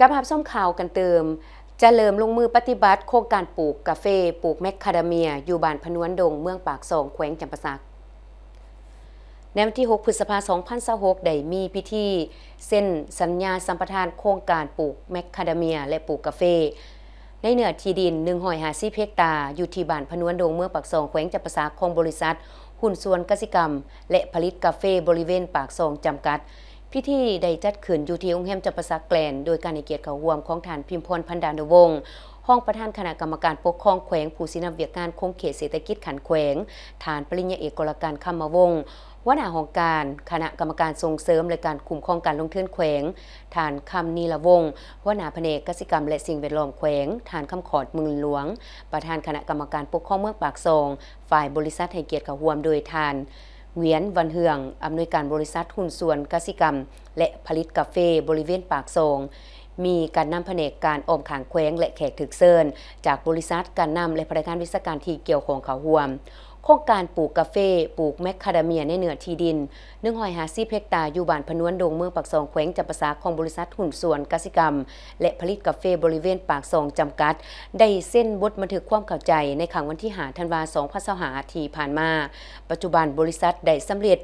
กับรับส้มข่าวกันเติมจะเริ่มลงมือปฏิบัติโครงการปลูกกาแฟปลูกแมคคาเดเมียอยู่บ้านพนวนดงเมืองปากซองแขวงจำปาสักในวันที่6พฤษภาคม2026ได้มีพิธีเซ็นสัญญาสัมปทานโครงการปลูกแมคคาเดเมียและปลูกกาแฟในเนื้อที่ดิน150เฮกตาร์อยู่ที่บ้านพนวนดงเมืองปากซองแขวงจำปาสักของบริษัทหุ้นส่วนกสิกรรมและผลิตกาแฟบริเวณปากซองจำกัดพิธีได้จัดขึ้นอยู่ที่โรงแรมจำปาสักแกลนโดยการให้เกียรติเข้าร่วมของท่านพิมพรพันดานุวงศ์ห้องประธานคณะกรรมการปกครองแขวงผู้สินำเวียกงานคงเขตเศรษฐกิจขันแขวงฐานปริญญาเอกกรการคำมวงศ์หัวหน้าของการคณะกรรมการส่งเสริมและการคุ้มครองการลงทุนแขวงฐานคำนีละวงศ์หัวหน้าแผนกกสิกรรมและสิ่งแวดล้อมแขวงฐานคำขอดเมืองหลวงประธานคณะกรรมการปกครองเมืองปากซองฝ่ายบริษัทให้เกียรติเข้าร่วมโดยทานเวียนวันเฮืองอำนวยการบริษัทหุ้นส่วนกสิกรรมและผลิตกาแฟบริเวณปากซองมีการนำแผนกการออมขางแขวงและแขกถึกเซินจากบริษัทการนำและพนักงานวิชาการที่เกี่ยวของเขาร่วมโครงการปลูกกาแฟปลูกแมคคาเดเมียในเนื้อที่ดิน150เฮกตาร์อยู่บ้านพนวนดงเมืองปากซองแขวงจำปาสักของบริษัทหุ้นส่วนกสิกรรมและผลิตกาแฟบริเวณปากซองจำกัดได้เส้นบทบันทึกความเข้าใจในครั้งวันที่5ธันวาคม2025ที่ผ่านมาปัจจุบันบริษัทได้สำเร็จ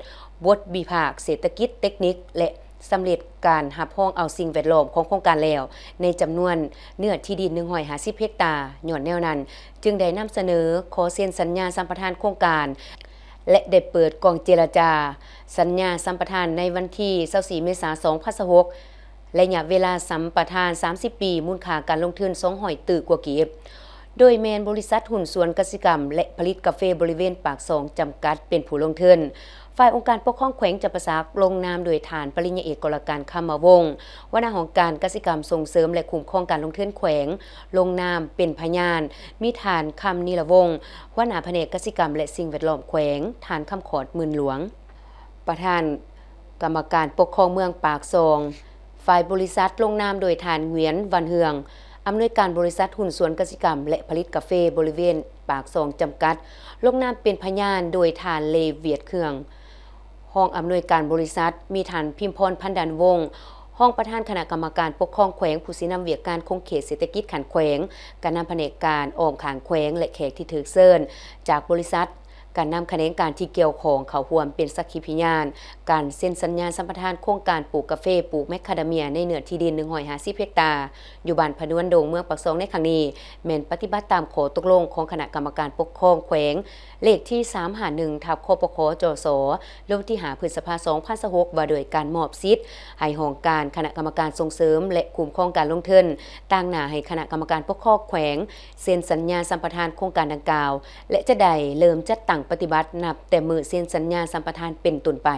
บทวิภาคเศรษฐกิจเทคนิคและสำเร็จการหับห้องเอาสิ่งแวดล้อมของโครงการแล้วในจำนวนเนื้อที่ดิน150เฮกตาร์ย้อนแนวนั้นจึงได้นำเสนอขอเซ็นสัญญาสัมปทานโครงการและได้เปิดกองเจรจาสัญญาสัมปทานในวันที่24เมษายน2026ระยะเวลาสัมปทาน30ปีมูลค่าการลงทุน200ตึกกว่ากีบโดยแมนบริษัทหุ้นส่วนกสิกรรมและผลิตกาแฟบริเวณปากซองจำกัดเป็นผู้ลงทุนฝ่ายองค์การปกครองแขวงจำปาสักลงนามโดยฐานปริญญาเอกกรการคำมวงศ์หัวหน้าของการกสิกรรมส่งเสริมและคุ้มครองการลงทุนแขวงลงนามเป็นพยานมีฐานคำนีละวงศ์หัวหน้าแผนกกสิกรรมและสิ่งแวดล้อมแขวงฐานคำขอดเมืองหลวงประธานกรรมการปกครองเมืองปากซองฝ่ายบริษัทลงนามโดยฐานเหวียนวันเฮืองอำนวยการบริษัทหุ้นส่วนกสิกรรมและผลิตกาแฟบริเวณปากซองจำกัดลงนามเป็นพยานโดยฐานเลเวียดเครื่องห้องอำนวยการบริษัทมีฐานพิมพรพันดันวงศ์ห้องประธานคณะกรรมการปกครองแขวงผู้สินำเวียกการคงเขตเศรษฐกิจขันแขวงการนำแผนกการออมขางแขวงและแขกที่ถือเซินจากบริษัทการนำคะแนนการที่เกี่ยวของเขาร่วมเป็นสักขีพยานการเซ็นสัญญาสัมปทานโครงการปลูกกาแฟปลูกแมคคาเดเมียในเนื้อที่ดิน150เฮกตาร์อยู่บ้านพนวนดงเมืองปากซองในครั้งนี้แม่นปฏิบัติตามข้อตกลงของคณะกรรมการปกครองแขวงเลขที่351ทับคปคจสลงที่5พฤษภาคม2026ว่าโดยการมอบสิทธิ์ให้ห้องการคณะกรรมการส่งเสริมและคุ้มครองการลงทุนต่างหน้าให้คณะกรรมการปกครองแขวงเซ็นสัญญาสัมปทานโครงการดังกล่าวและจะได้เริ่มจัดตั้งปฏิบัตินับแต่มื้อเซ็นสัญญาสัมปทานเป็นต้นไป